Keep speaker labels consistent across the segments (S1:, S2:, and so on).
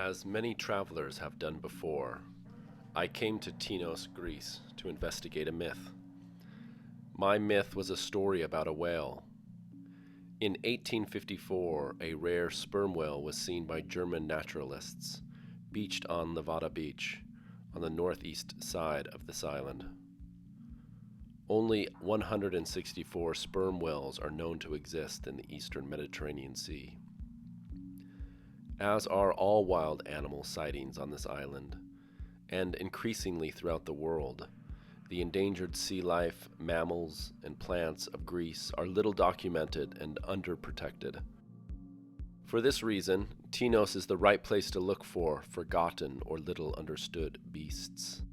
S1: As many travelers have done before, I came to Tinos, Greece, to investigate a myth. My myth was a story about a whale. In 1854, a rare sperm whale was seen by German naturalists, beached on Levada Beach, on the northeast side of this island. Only 164 sperm whales are known to exist in the eastern Mediterranean Sea. As are all wild animal sightings on this island, and increasingly throughout the world, the endangered sea life, mammals, and plants of Greece are little documented and underprotected. For this reason, Tinos is the right place to look for forgotten or little understood beasts.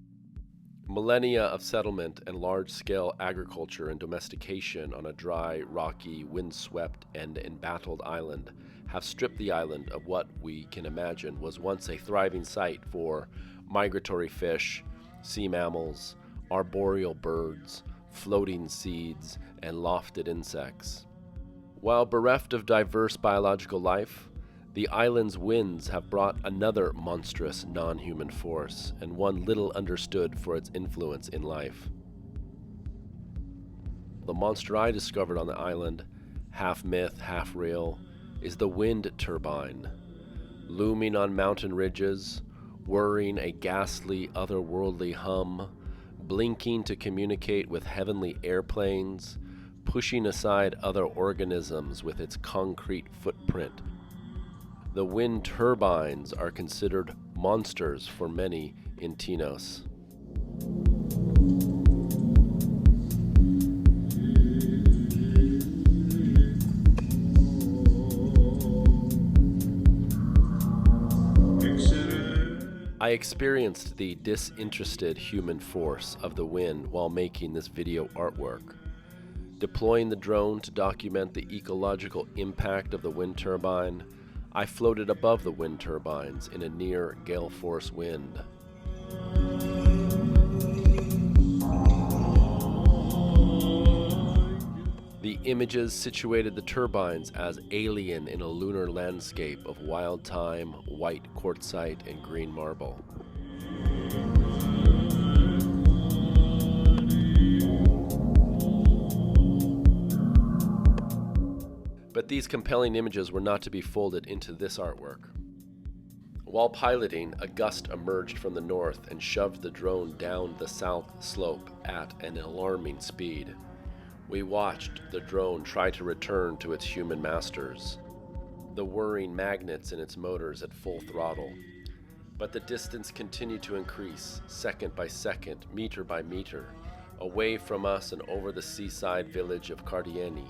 S1: Millennia of settlement and large-scale agriculture and domestication on a dry, rocky, windswept, and embattled island have stripped the island of what we can imagine was once a thriving site for migratory fish, sea mammals, arboreal birds, floating seeds, and lofted insects. While bereft of diverse biological life, the island's winds have brought another monstrous non-human force, and one little understood for its influence in life. The monster I discovered on the island, half myth, half real, is the wind turbine, looming on mountain ridges, whirring a ghastly, otherworldly hum, blinking to communicate with heavenly airplanes, pushing aside other organisms with its concrete footprint. The wind turbines are considered monsters for many in Tinos. I experienced the disinterested human force of the wind while making this video artwork. Deploying the drone to document the ecological impact of the wind turbine, I floated above the wind turbines in a near gale force wind. The images situated the turbines as alien in a lunar landscape of wild thyme, white quartzite, and green marble. But these compelling images were not to be folded into this artwork. While piloting, a gust emerged from the north and shoved the drone down the south slope at an alarming speed. We watched the drone try to return to its human masters, the whirring magnets in its motors at full throttle. But the distance continued to increase, second by second, meter by meter, away from us and over the seaside village of Cardiani,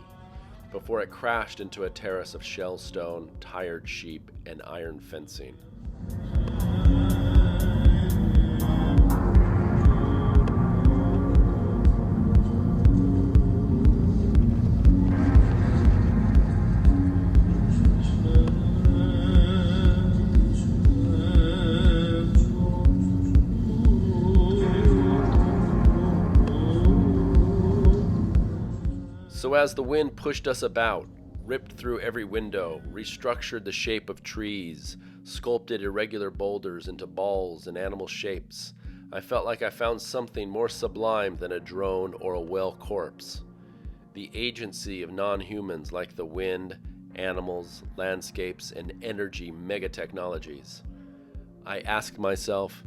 S1: before it crashed into a terrace of shell stone, tired sheep, and iron fencing. So as the wind pushed us about, ripped through every window, restructured the shape of trees, sculpted irregular boulders into balls and animal shapes, I felt like I found something more sublime than a drone or a whale corpse. The agency of non-humans like the wind, animals, landscapes, and energy megatechnologies. I asked myself,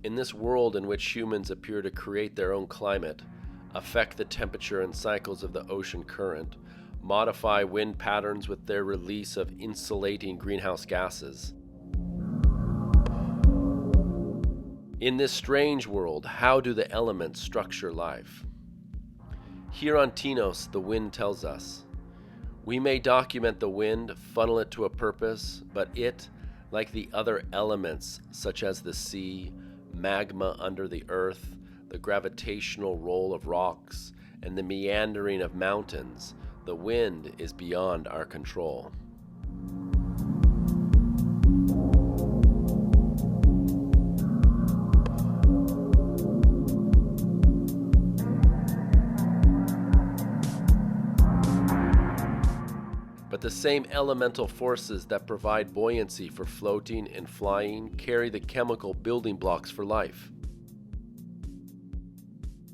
S1: in this world in which humans appear to create their own climate, affect the temperature and cycles of the ocean current, modify wind patterns with their release of insulating greenhouse gases. In this strange world, how do the elements structure life? Here on Tinos, the wind tells us. We may document the wind, funnel it to a purpose, but it, like the other elements such as the sea, magma under the earth, the gravitational roll of rocks, and the meandering of mountains, the wind is beyond our control. But the same elemental forces that provide buoyancy for floating and flying carry the chemical building blocks for life.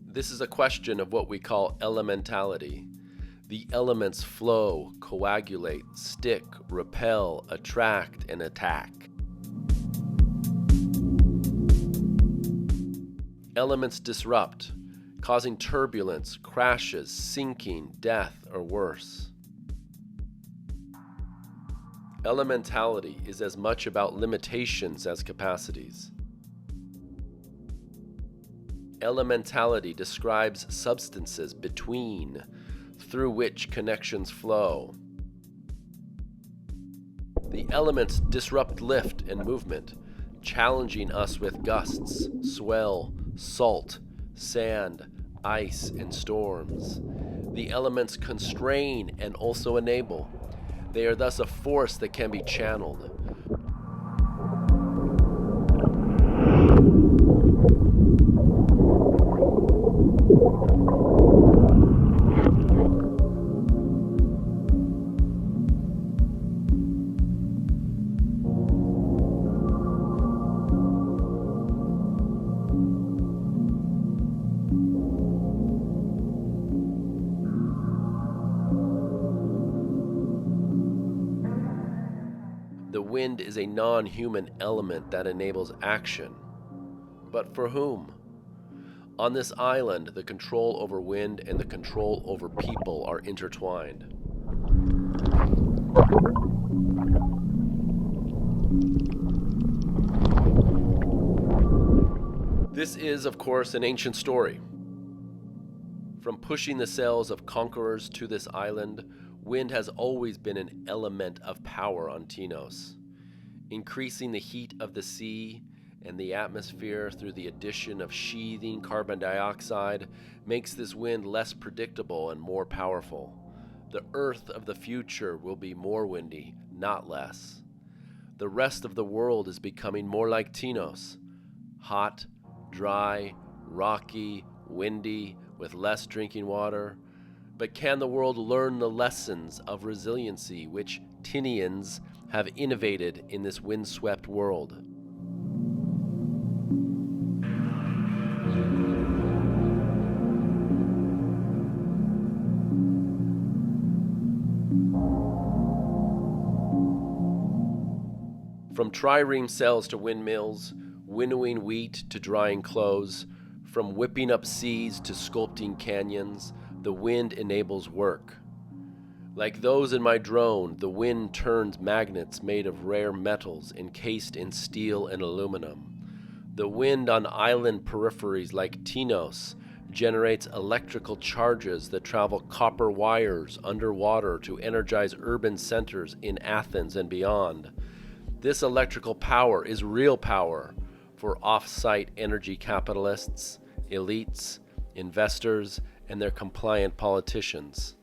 S1: This is a question of what we call elementality. The elements flow, coagulate, stick, repel, attract, and attack. Elements disrupt, causing turbulence, crashes, sinking, death, or worse. Elementality is as much about limitations as capacities. Elementality describes substances between, through which connections flow. The elements disrupt lift and movement, challenging us with gusts, swell, salt, sand, ice, and storms. The elements constrain and also enable. They are thus a force that can be channeled. The wind is a non-human element that enables action. But for whom? On this island, the control over wind and the control over people are intertwined. This is, of course, an ancient story. From pushing the sails of conquerors to this island, wind has always been an element of power on Tinos, increasing the heat of the sea and the atmosphere through the addition of sheathing carbon dioxide makes this wind less predictable and more powerful. The earth of the future will be more windy, not less. The rest of the world is becoming more like Tinos, hot, dry, rocky, windy, with less drinking water. But can the world learn the lessons of resiliency which Tinians have innovated in this windswept world? From trireme cells to windmills, winnowing wheat to drying clothes, from whipping up seas to sculpting canyons, the wind enables work. Like those in my drone, the wind turns magnets made of rare metals encased in steel and aluminum. The wind on island peripheries like Tinos generates electrical charges that travel copper wires underwater to energize urban centers in Athens and beyond. This electrical power is real power for off-site energy capitalists, elites, investors, and their compliant politicians.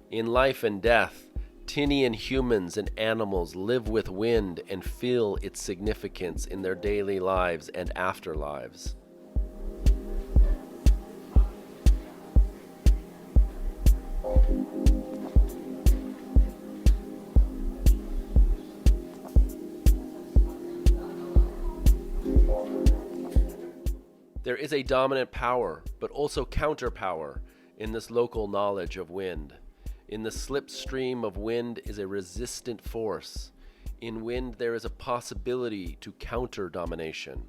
S1: In life and death, Tinian humans and animals live with wind and feel its significance in their daily lives and afterlives. There is a dominant power, but also counterpower in this local knowledge of wind. In the slipstream of wind is a resistant force. In wind there is a possibility to counter domination.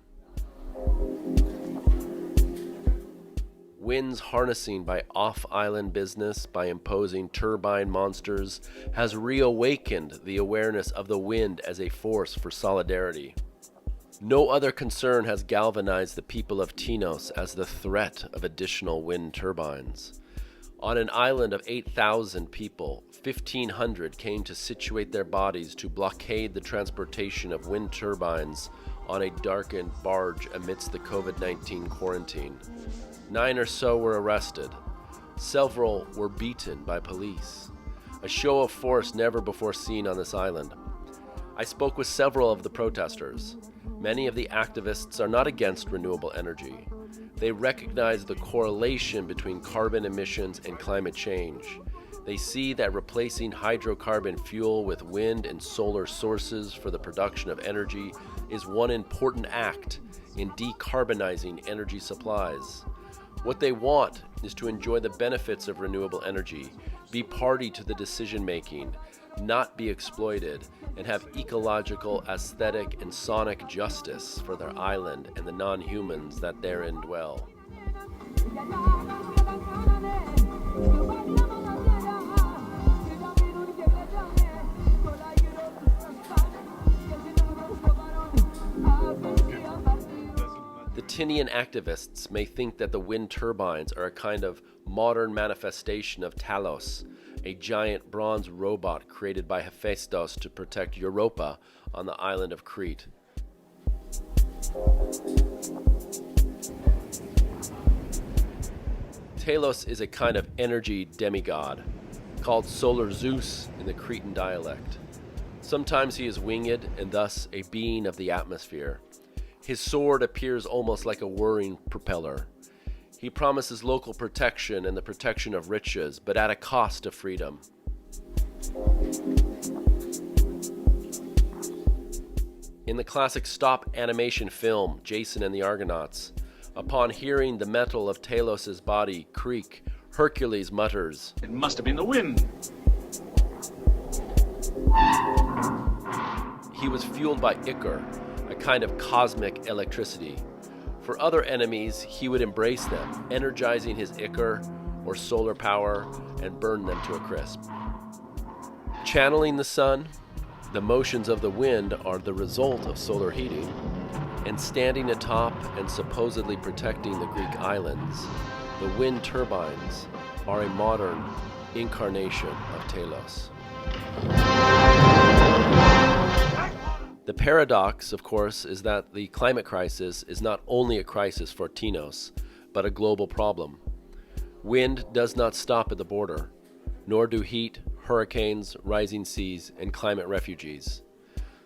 S1: Wind's harnessing by off-island business, by imposing turbine monsters, has reawakened the awareness of the wind as a force for solidarity. No other concern has galvanized the people of Tinos as the threat of additional wind turbines. On an island of 8,000 people, 1,500 came to situate their bodies to blockade the transportation of wind turbines on a darkened barge amidst the COVID-19 quarantine. 9 or so were arrested. Several were beaten by police. A show of force never before seen on this island. I spoke with several of the protesters. Many of the activists are not against renewable energy. They recognize the correlation between carbon emissions and climate change. They see that replacing hydrocarbon fuel with wind and solar sources for the production of energy is one important act in decarbonizing energy supplies. What they want is to enjoy the benefits of renewable energy, be party to the decision-making, not be exploited, and have ecological, aesthetic, and sonic justice for their island and the non-humans that therein dwell. The Tinian activists may think that the wind turbines are a kind of modern manifestation of Talos, a giant bronze robot created by Hephaestus to protect Europa on the island of Crete. Talos is a kind of energy demigod, called Solar Zeus in the Cretan dialect. Sometimes he is winged and thus a being of the atmosphere. His sword appears almost like a whirring propeller. He promises local protection and the protection of riches, but at a cost of freedom. In the classic stop animation film, Jason and the Argonauts, upon hearing the metal of Talos' body creak, Hercules mutters,
S2: "It must have been the wind."
S1: He was fueled by Ichor, a kind of cosmic electricity. For other enemies, he would embrace them, energizing his Ichor or solar power and burn them to a crisp. Channeling the sun, the motions of the wind are the result of solar heating, and standing atop and supposedly protecting the Greek islands, the wind turbines are a modern incarnation of Talos. The paradox, of course, is that the climate crisis is not only a crisis for Tinos, but a global problem. Wind does not stop at the border, nor do heat, hurricanes, rising seas, and climate refugees.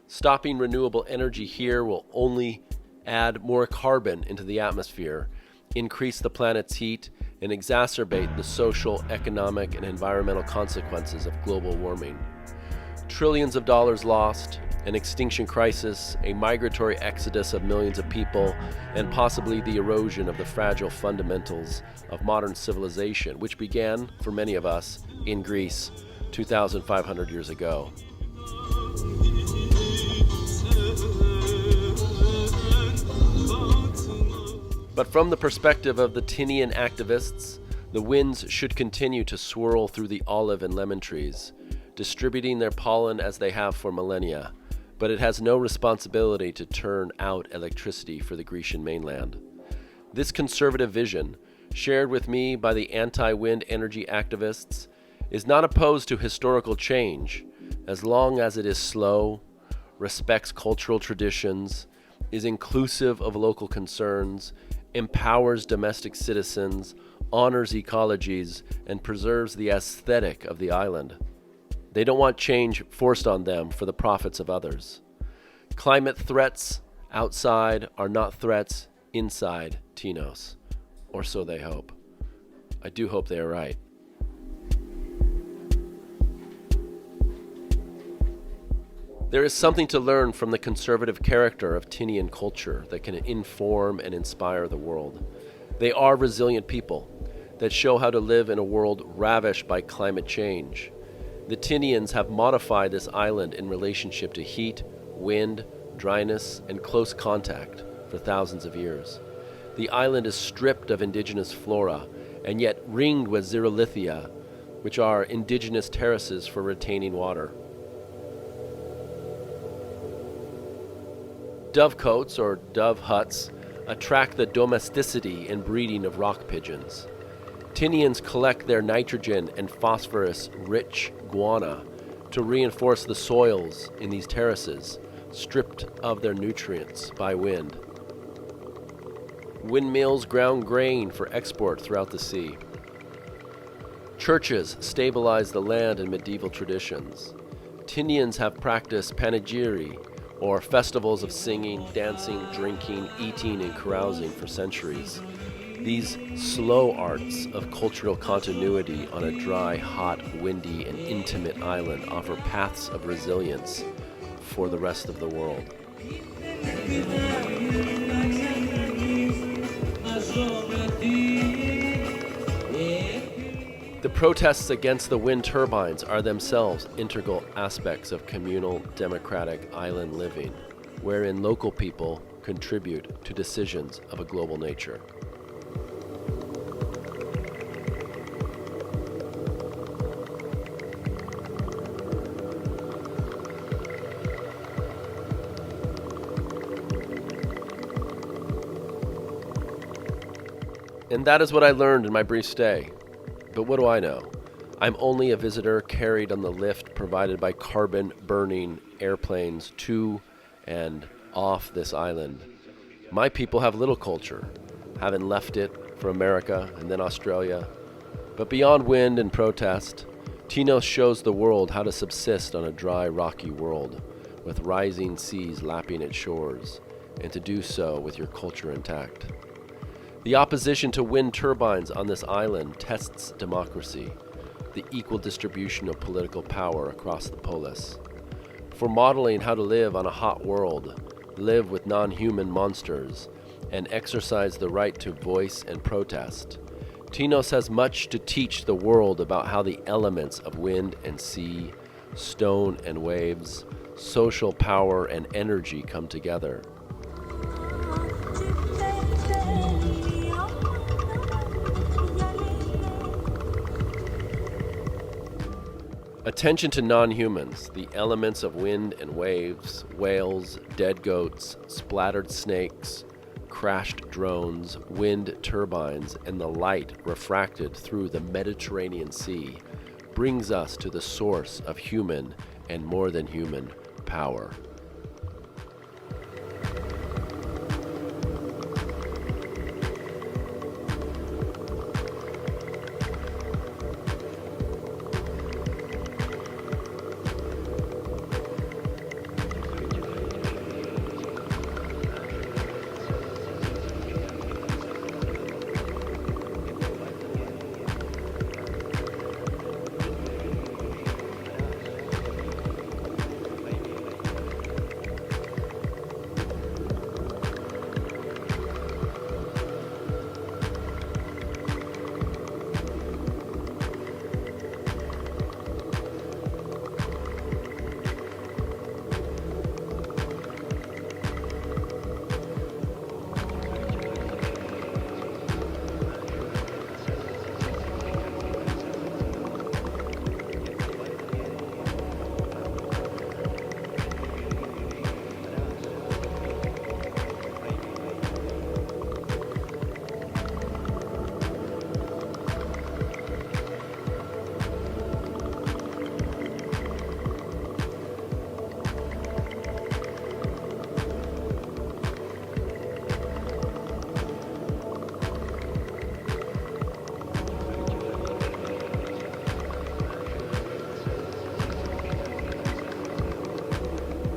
S1: Stopping renewable energy here will only add more carbon into the atmosphere, increase the planet's heat, and exacerbate the social, economic, and environmental consequences of global warming. Trillions of dollars lost, an extinction crisis, a migratory exodus of millions of people, and possibly the erosion of the fragile fundamentals of modern civilization, which began, for many of us, in Greece 2,500 years ago. But from the perspective of the Tinian activists, the winds should continue to swirl through the olive and lemon trees, distributing their pollen as they have for millennia, but it has no responsibility to turn out electricity for the Grecian mainland. This conservative vision, shared with me by the anti-wind energy activists, is not opposed to historical change, as long as it is slow, respects cultural traditions, is inclusive of local concerns, empowers domestic citizens, honors ecologies, and preserves the aesthetic of the island. They don't want change forced on them for the profits of others. Climate threats outside are not threats inside Tinos, or so they hope. I do hope they are right. There is something to learn from the conservative character of Tinian culture that can inform and inspire the world. They are resilient people that show how to live in a world ravished by climate change. The Tinians have modified this island in relationship to heat, wind, dryness, and close contact for thousands of years. The island is stripped of indigenous flora and yet ringed with xerolithia, which are indigenous terraces for retaining water. Dovecotes, or dove huts, attract the domesticity and breeding of rock pigeons. Tinians collect their nitrogen and phosphorus-rich guana to reinforce the soils in these terraces stripped of their nutrients by wind. Windmills ground grain for export throughout the sea. Churches stabilize the land in medieval traditions. Tinians have practiced panegyri, or festivals of singing, dancing, drinking, eating, and carousing for centuries. These slow arts of cultural continuity on a dry, hot, windy, and intimate island offer paths of resilience for the rest of the world. The protests against the wind turbines are themselves integral aspects of communal, democratic island living, wherein local people contribute to decisions of a global nature. And that is what I learned in my brief stay. But what do I know? I'm only a visitor carried on the lift provided by carbon-burning airplanes to and off this island. My people have little culture, having left it for America and then Australia. But beyond wind and protest, Tinos shows the world how to subsist on a dry, rocky world, with rising seas lapping its shores, and to do so with your culture intact. The opposition to wind turbines on this island tests democracy, the equal distribution of political power across the polis. For modeling how to live on a hot world, live with non-human monsters, and exercise the right to voice and protest, Tinos has much to teach the world about how the elements of wind and sea, stone and waves, social power and energy come together. Attention to non-humans, the elements of wind and waves, whales, dead goats, splattered snakes, crashed drones, wind turbines, and the light refracted through the Mediterranean Sea brings us to the source of human and more than human power.